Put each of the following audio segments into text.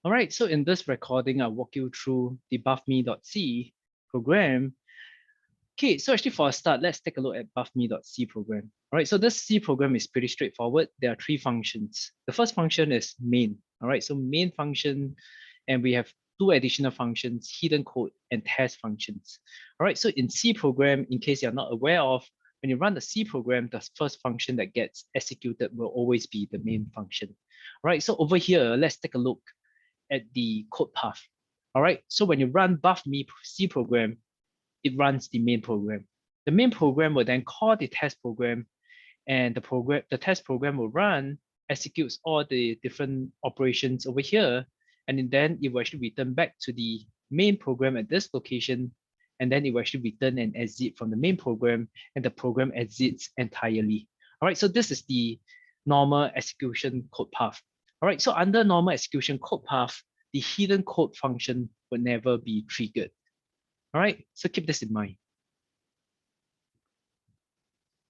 All right, so in this recording, I'll walk you through the buffme.c program. Okay, so actually for a start, let's take a look at buffme.c program. All right, so this C program is pretty straightforward. There are three functions. The first function is main. All right, so main function, and we have two additional functions, hidden code and test functions. All right, so in C program, in case you're not aware of, when you run the C program, the first function that gets executed will always be the main function. All right, so over here, let's take a look at the code path. All right, so when you run buffme.c program, it runs the main program. The main program will then call the test program, and the test program will run, executes all the different operations over here, and then it will actually return back to the main program at this location, and then it will actually return an exit from the main program, and the program exits entirely. All right, so this is the normal execution code path. All right, so under normal execution code path, the hidden code function will never be triggered. All right, so keep this in mind.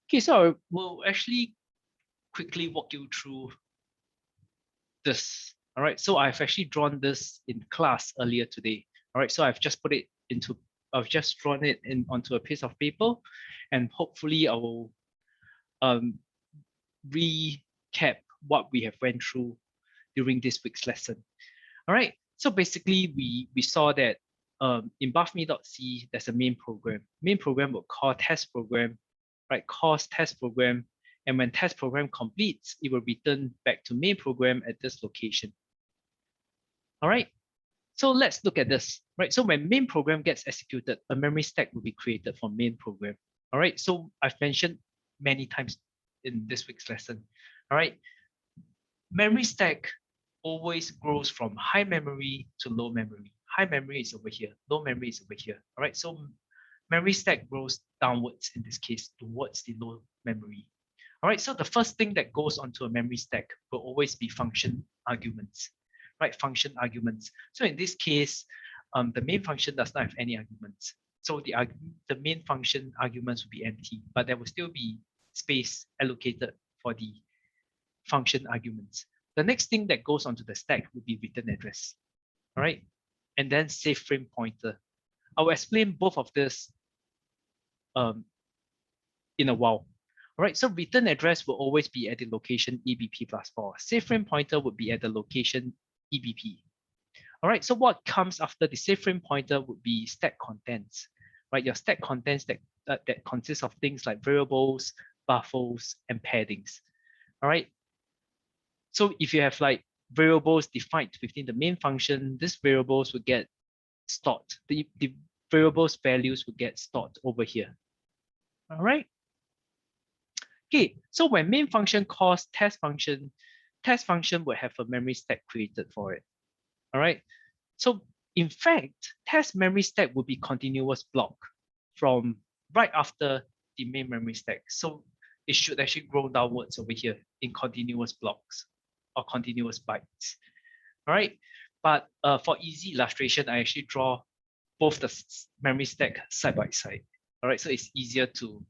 Okay, so we'll actually quickly walk you through this. All right, so I've actually drawn this in class earlier today. All right, so I've just drawn it in onto a piece of paper, and hopefully I will recap what we have went through during this week's lesson. All right, so basically we saw that in buffme.c, there's a main program. Main program will call test program, right? Calls test program, and when test program completes, it will return back to main program at this location. All right, so let's look at this, right? So when main program gets executed, a memory stack will be created for main program. All right, so I've mentioned many times in this week's lesson. All right, memory stack always grows from high memory to low memory. High memory is over here, low memory is over here. All right, so memory stack grows downwards in this case towards the low memory. All right, so the first thing that goes onto a memory stack will always be function arguments, right? Function arguments. So in this case, the main function does not have any arguments. So the main function arguments will be empty, but there will still be space allocated for the function arguments. The next thing that goes onto the stack would be return address, all right? And then save frame pointer. I will explain both of this in a while. All right, so return address will always be at the location EBP plus 4. Save frame pointer would be at the location EBP. All right, so what comes after the save frame pointer would be stack contents, right? Your stack contents that consists of things like variables, buffers, and paddings. All right, so if you have like variables defined within the main function, these variables will get stored. The variables values will get stored over here. All right. Okay, so when main function calls test function will have a memory stack created for it. All right. So in fact, test memory stack will be continuous block from right after the main memory stack. So it should actually grow downwards over here in continuous blocks or continuous bytes. All right. But for easy illustration, I actually draw both the memory stack side by side. All right. So it's easier to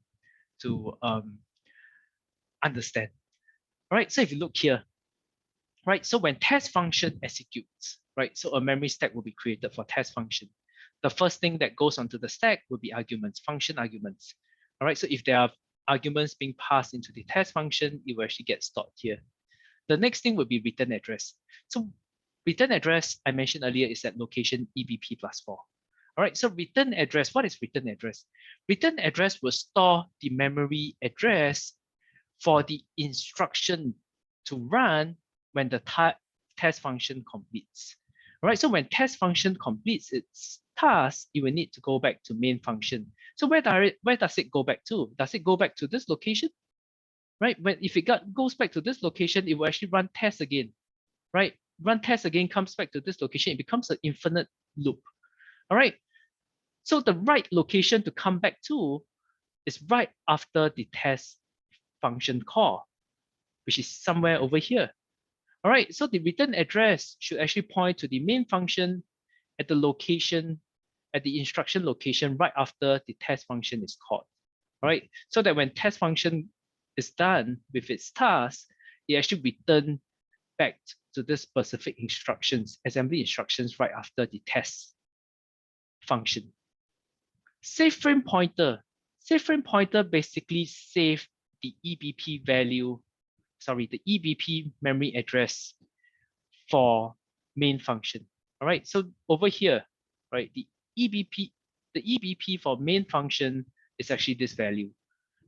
understand. All right, so if you look here, right, so when test function executes, right, so a memory stack will be created for test function. The first thing that goes onto the stack will be arguments, function arguments. All right, so if there are arguments being passed into the test function, it will actually get stored here. The next thing will be return address. So return address, I mentioned earlier, is at location EBP plus 4. All right, so return address, what is return address? Return address will store the memory address for the instruction to run when the test function completes. All right, so when test function completes its task, it will need to go back to main function. So where does it go back to? Does it go back to this location? Right, if it goes back to this location, it will actually run test again, right? Run test again, comes back to this location, it becomes an infinite loop. All right, so the right location to come back to is right after the test function call, which is somewhere over here. All right, so the return address should actually point to the main function at the location, at the instruction location right after the test function is called. All right, so that when test function is done with its task, it actually return back to this specific instructions, assembly instructions right after the test function. Save frame pointer. Save frame pointer basically save the EBP value, sorry, the EBP memory address for main function. All right, so over here, right, the EBP for main function is actually this value.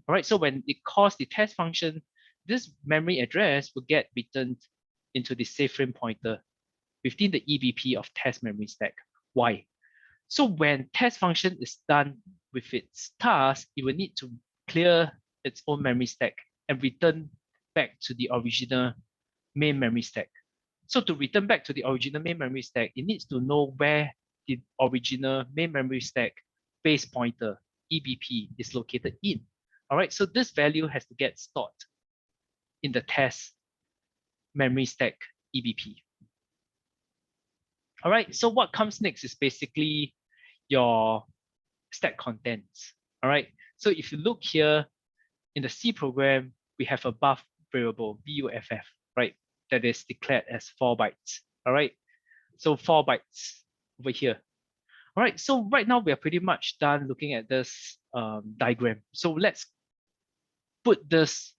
All right, so when it calls the test function, this memory address will get returned into the save frame pointer within the EBP of test memory stack. Why? So when test function is done with its task, it will need to clear its own memory stack and return back to the original main memory stack. So to return back to the original main memory stack, it needs to know where the original main memory stack base pointer, EBP, is located in. All right, so this value has to get stored in the test memory stack EBP. All right, so what comes next is basically your stack contents. All right, so if you look here in the C program, we have a buff variable, buff, right, that is declared as 4 bytes. All right, so 4 bytes over here. All right, so right now we are pretty much done looking at this diagram. So let's put this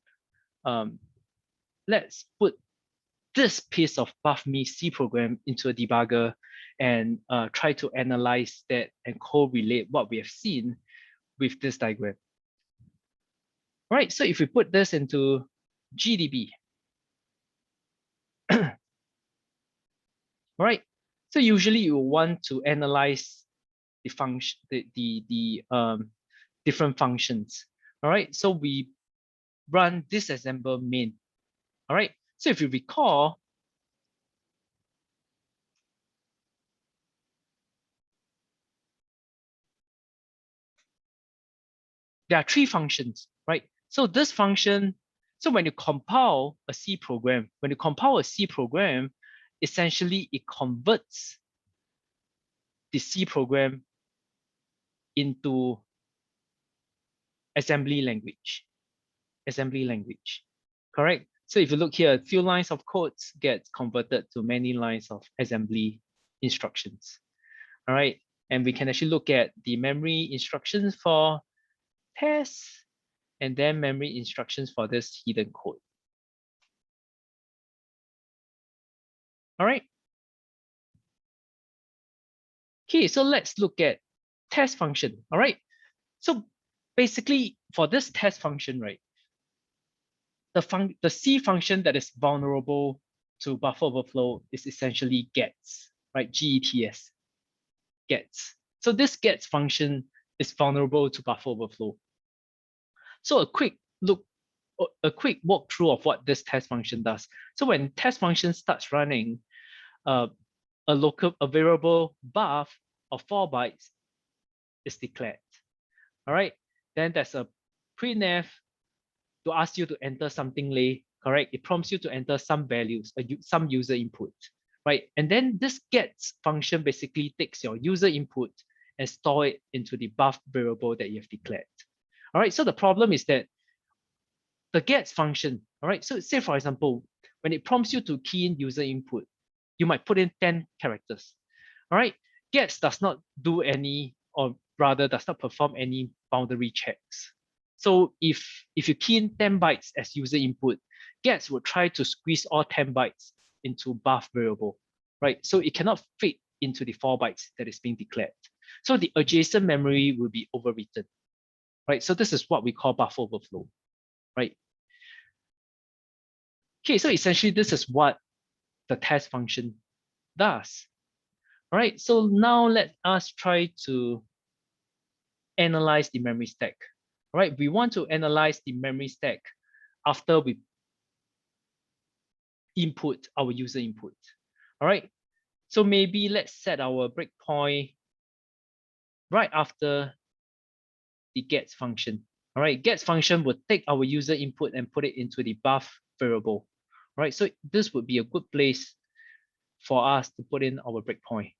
piece of buffme.c program into a debugger and try to analyze that and correlate what we have seen with this diagram. All right, so if we put this into GDB, all right, so usually you want to analyze the function, the different functions. All right, so we run disassemble main. All right, so if you recall, there are 3 functions, right? So this function, so when you compile a C program, essentially it converts the C program into assembly language, correct? So if you look here, a few lines of codes get converted to many lines of assembly instructions. All right, and we can actually look at the memory instructions for tests and then memory instructions for this hidden code. All right. Okay, so let's look at test function. All right. So basically for this test function, right, the C function that is vulnerable to buffer overflow is essentially gets, right? GETS, gets. So this gets function is vulnerable to buffer overflow. So a quick walkthrough of what this test function does. So when test function starts running, a variable buff of 4 bytes is declared. All right, then there's a printf to ask you to enter something lay, correct? It prompts you to enter some values, some user input, right? And then this gets function basically takes your user input and store it into the buff variable that you have declared. All right, so the problem is that the gets function, all right, so say for example, when it prompts you to key in user input, you might put in 10 characters. All right, gets does not do any, or rather does not perform any boundary checks. So if you key in 10 bytes as user input, gets will try to squeeze all 10 bytes into buff variable, right? So it cannot fit into the 4 bytes that is being declared. So the adjacent memory will be overwritten, right? So this is what we call buffer overflow, right? Okay, so essentially this is what the test function does. All right, so now let us try to analyze the memory stack. All right, we want to analyze the memory stack after we input our user input. All right, so maybe let's set our breakpoint right after the gets function. All right, gets function will take our user input and put it into the buff variable. All right, so this would be a good place for us to put in our breakpoint.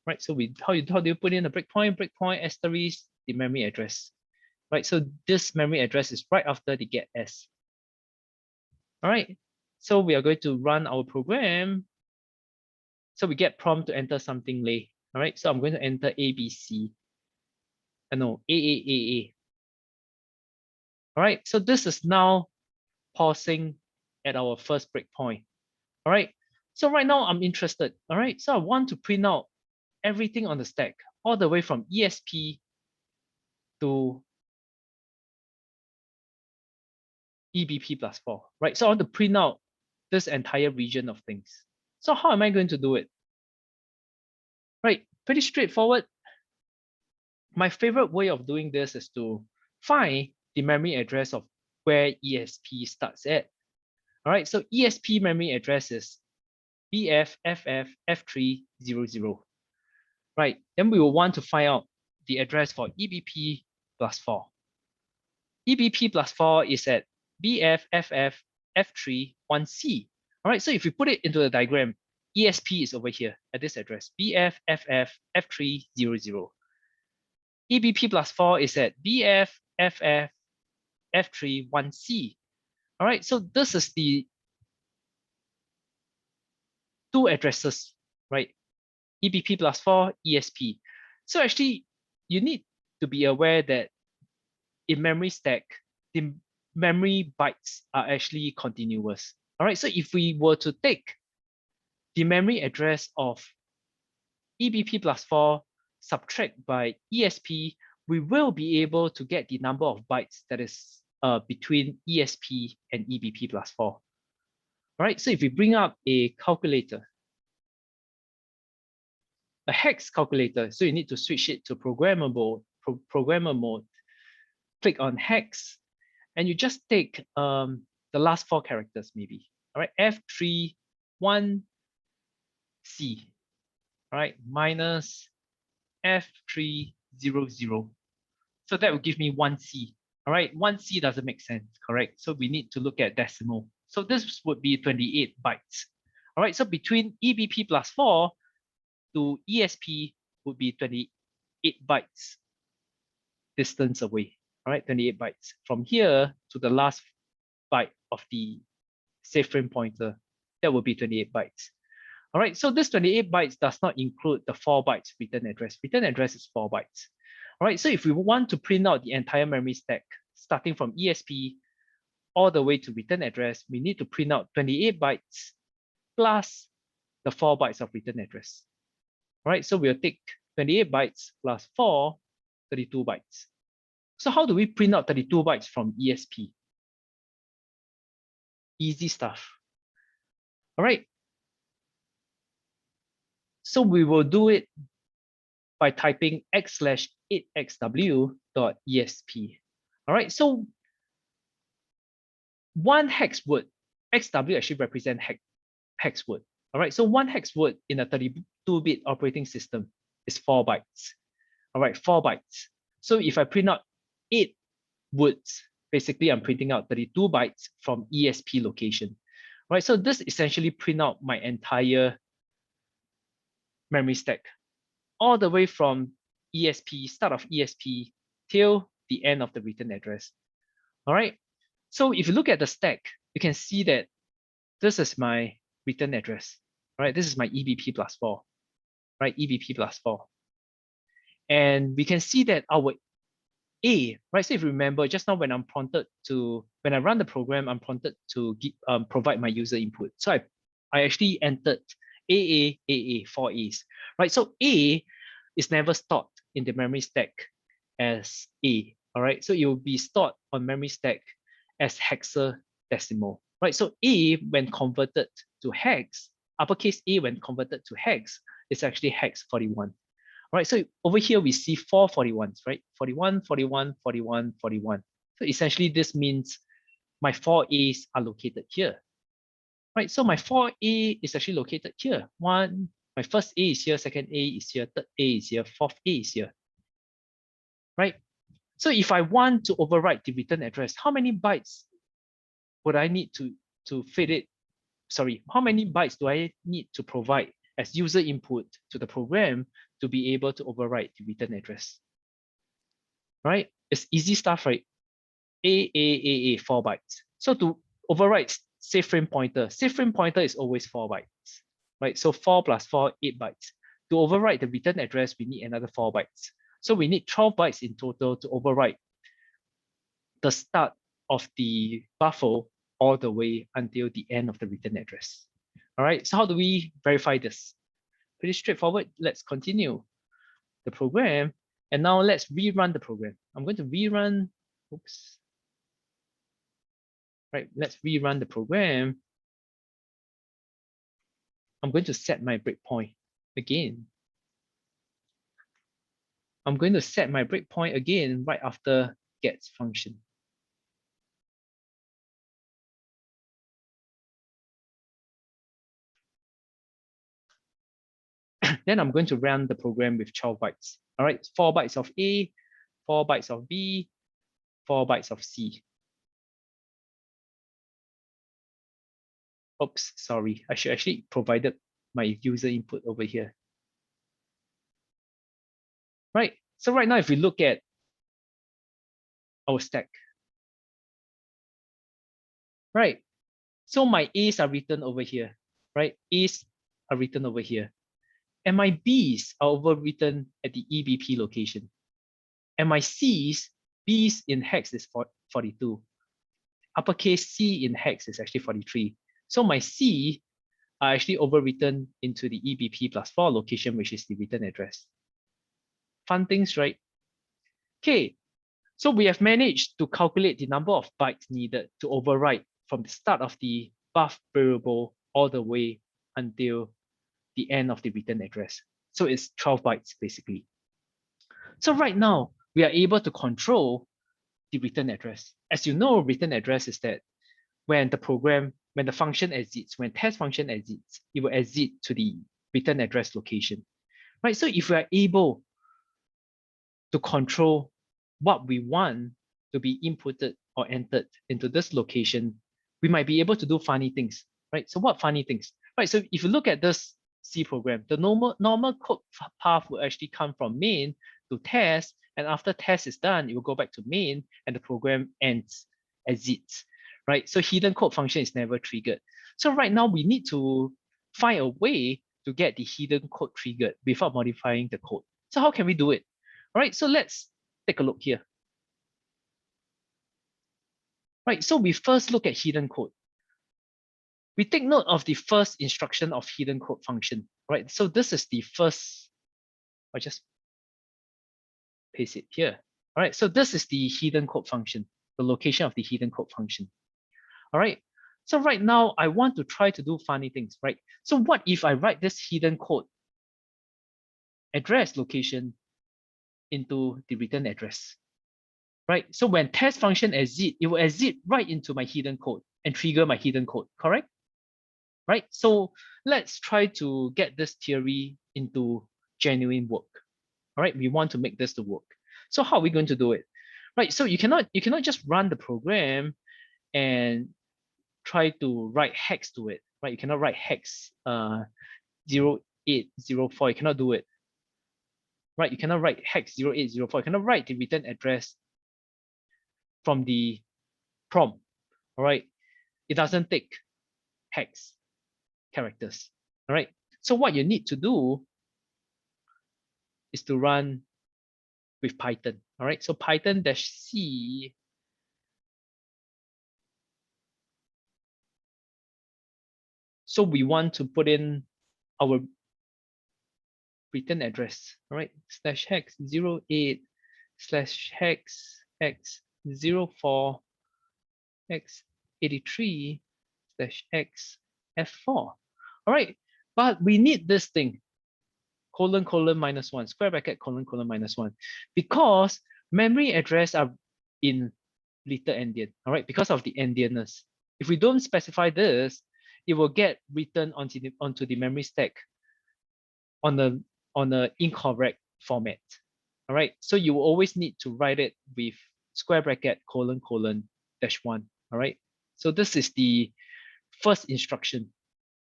Right, so how do you put in a breakpoint? Breakpoint asterisk the memory address. Right, so this memory address is right after the get s. All right, So we are going to run our program. So we get prompt to enter something lay. All right, so I'm going to enter ABC. No, A. All right, so this is now pausing at our first breakpoint. All right, so right now I'm interested. All right, so I want to print out everything on the stack, all the way from ESP to EBP plus 4, right? So I want to print out this entire region of things. So how am I going to do it? Right, pretty straightforward. My favorite way of doing this is to find the memory address of where ESP starts at. All right, so ESP memory address is BFFF300. Right, then we will want to find out the address for EBP plus 4. EBP plus 4 is at BFFF3-1C. All right, so if you put it into the diagram, ESP is over here at this address, BFFF300. EBP plus 4 is at BFFF3-1C. All right, so this is the two addresses, right? EBP plus 4, ESP. So actually, you need to be aware that in memory stack, the memory bytes are actually continuous. All right, so if we were to take the memory address of EBP plus 4, subtract by ESP, we will be able to get the number of bytes that is between ESP and EBP plus 4. All right, so if we bring up a calculator, a hex calculator, so you need to switch it to programmer mode, click on hex, and you just take the last 4 characters maybe. All right, F3 1C, all right, minus F300. So that will give me 1C. All right, 1C doesn't make sense, correct? So we need to look at decimal. So this would be 28 bytes. All right, so between EBP plus 4 to ESP would be 28 bytes distance away. All right, 28 bytes. From here to the last byte of the safe frame pointer, that would be 28 bytes. All right, so this 28 bytes does not include the 4 bytes return address. Return address is 4 bytes. All right, so if we want to print out the entire memory stack, starting from ESP all the way to return address, we need to print out 28 bytes plus the 4 bytes of return address. All right, so we'll take 28 bytes plus 4, 32 bytes. So how do we print out 32 bytes from ESP? Easy stuff. All right. So we will do it by typing x/8xw.esp. All right, so one hex word, XW actually represent hex word. All right, so one hex word in a 32-bit operating system is 4 bytes. All right, 4 bytes. So if I print out 8 words, basically I'm printing out 32 bytes from ESP location. All right, so this essentially print out my entire memory stack, all the way from ESP, start of ESP, till the end of the return address. All right, so if you look at the stack, you can see that this is my return address. All right, this is my EBP plus 4, right? EBP plus 4. And we can see that our A, right? So if you remember, just now when I run the program, I'm prompted to provide my user input. So I actually entered AA, 4 A's, right? So A is never stored in the memory stack as A, all right? So it will be stored on memory stack as hexadecimal, right? So A, when converted to hex, uppercase A when converted to hex, is actually hex 41. All right, so over here we see 4 41s, right? 41, 41, 41, 41. So essentially this means my 4 A's are located here. Right, so my 4A is actually located here. My first A is here, second A is here, third A is here, fourth A is here. Right? So if I want to overwrite the return address, how many bytes would I need to fit it? Sorry, how many bytes do I need to provide as user input to the program to be able to overwrite the return address? Right? It's easy stuff, right? A, 4 bytes. So to overwrite safe frame pointer. Safe frame pointer is always 4 bytes, right? So 4 plus 4, 8 bytes. To overwrite the return address, we need another 4 bytes. So we need 12 bytes in total to overwrite the start of the buffer all the way until the end of the return address. All right, so how do we verify this? Pretty straightforward. Let's continue the program. And now let's rerun the program. I'm going to rerun, oops. Right, let's rerun the program. I'm going to set my breakpoint again. I'm going to set my breakpoint again right after gets function. Then I'm going to run the program with 12 bytes. All right, 4 bytes of A, 4 bytes of B, 4 bytes of C. Oops, sorry. I should actually provided my user input over here. Right, so right now if we look at our stack, right? So my A's are written over here, right? A's are written over here. And my B's are overwritten at the EBP location. And my C's, B's in hex is 42. Uppercase C in hex is actually 43. So my C are actually overwritten into the EBP +4 location, which is the return address. Fun things, right? Okay, so we have managed to calculate the number of bytes needed to overwrite from the start of the buff variable all the way until the end of the return address. So it's 12 bytes basically. So right now, we are able to control the return address. As you know, return address is that when the function exits, when test function exits, it will exit to the return address location, right? So if we are able to control what we want to be inputted or entered into this location, we might be able to do funny things, right? So what funny things, right? So if you look at this C program, the normal code path will actually come from main to test, and after test is done, it will go back to main and the program ends, exits, right? So hidden code function is never triggered. So right now we need to find a way to get the hidden code triggered without modifying the code. So how can we do it? All right, so let's take a look here. Right, so we first look at hidden code. We take note of the first instruction of hidden code function, right? So this is the first, I'll just paste it here. All right, so this is the hidden code function, the location of the hidden code function. All right, so right now I want to try to do funny things, right? So what if I write this hidden code address location into the return address, right? So when test function exit, it will exit right into my hidden code and trigger my hidden code, correct? Right? So let's try to get this theory into genuine work. All right, we want to make this to work. So how are we going to do it? Right, so you cannot just run the program and try to write hex to it, right? You cannot write hex 0804, you cannot do it. Right, you cannot write hex 0804, you cannot write the return address from the prompt, all right? It doesn't take hex characters, all right? So what you need to do is to run with Python, all right? So Python-C so we want to put in our return address, all right? Slash hex 08 slash hex x 04 x 83 slash x f4. All right, but we need this thing, colon colon minus one, square bracket colon colon minus one, because memory address are in little endian, all right, because of the endianness. If we don't specify this, it will get written onto the memory stack on the incorrect format. All right, so you will always need to write it with square bracket colon colon dash one. All right, so this is the first instruction.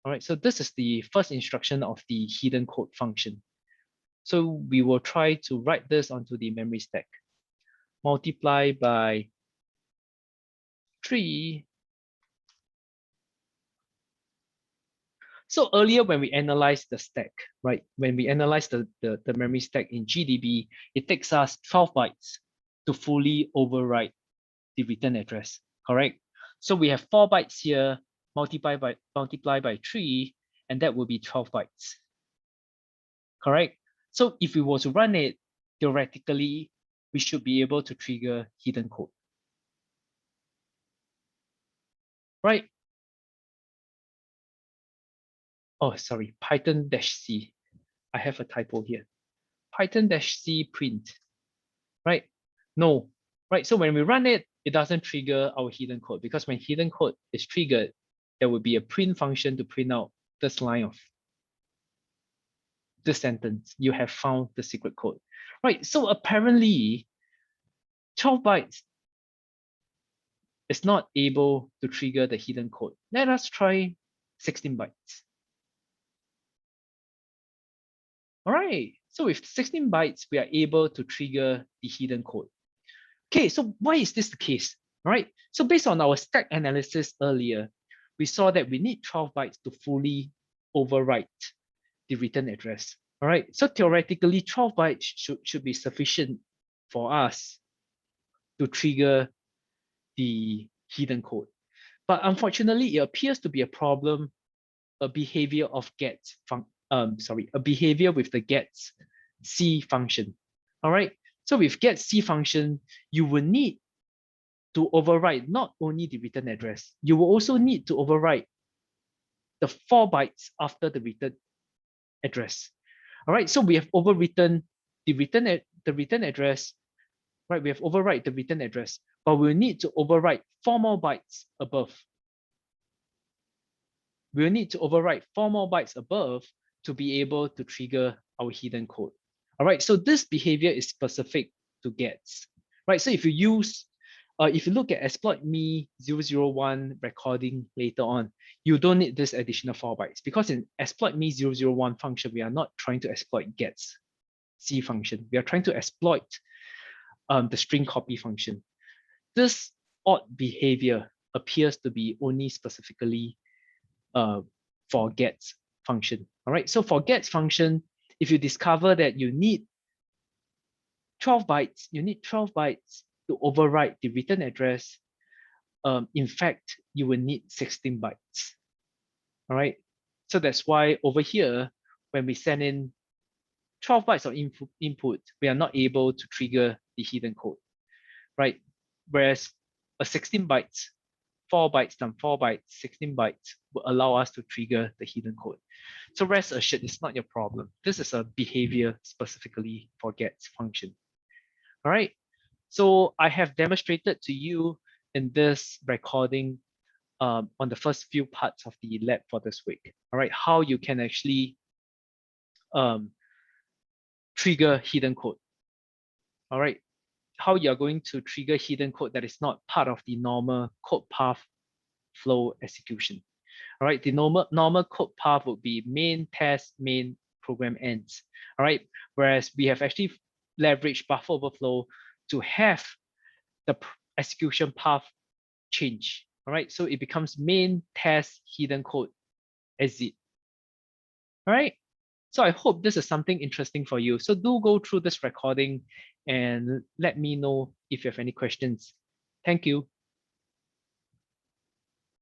All right, so this is the first instruction of the hidden code function. So we will try to write this onto the memory stack. Multiply by 3 So earlier when we analyzed the stack, right? When we analyzed the memory stack in GDB, it takes us 12 bytes to fully overwrite the return address, correct? So we have 4 bytes here, multiply by 3, and that will be 12 bytes, correct? So if we were to run it, theoretically, we should be able to trigger hidden code, right? Oh, sorry, Python-C. I have a typo here. Python-C print, right? No, right? So when we run it, it doesn't trigger our hidden code, because when hidden code is triggered, there will be a print function to print out this line of this sentence. You have found the secret code, right? So apparently 12 bytes is not able to trigger the hidden code. Let us try 16 bytes. All right, so with 16 bytes, we are able to trigger the hidden code. Okay, so why is this the case? All right, so based on our stack analysis earlier, we saw that we need 12 bytes to fully overwrite the return address. All right, so theoretically, 12 bytes should be sufficient for us to trigger the hidden code. But unfortunately, it appears to be a problem, a behavior of gets a behavior with the gets C function. All right, so with get C function, you will need to overwrite not only the return address, you will also need to overwrite the 4 bytes after the return address. All right, so we have overwritten the return address, right? We have overwrite the return address, but we'll need to overwrite 4 more bytes above. We'll need to overwrite 4 more bytes above to be able to trigger our hidden code. All right, so this behavior is specific to gets, right? So if you use, if you look at exploit me 001 recording later on, you don't need this additional 4 bytes, because in exploit me 001 function, we are not trying to exploit gets C function. We are trying to exploit the string copy function. This odd behavior appears to be only specifically for gets function. All right, so for gets function, if you discover that you need 12 bytes, to overwrite the return address. In fact, you will need 16 bytes. All right, so that's why over here, when we send in 12 bytes of input, we are not able to trigger the hidden code, right? Whereas a 16 bytes, 4 bytes times 4 bytes, 16 bytes will allow us to trigger the hidden code. So rest assured, it's not your problem. This is a behavior specifically for gets function. All right, so I have demonstrated to you in this recording on the first few parts of the lab for this week. All right, how you can actually trigger hidden code. All right, how you're going to trigger hidden code that is not part of the normal code path flow execution. All right, the normal code path would be main test, main program ends. All right, whereas we have actually leveraged buffer overflow to have the execution path change. All right, so it becomes main test hidden code exit. All right, so I hope this is something interesting for you. So do go through this recording and let me know if you have any questions. Thank you.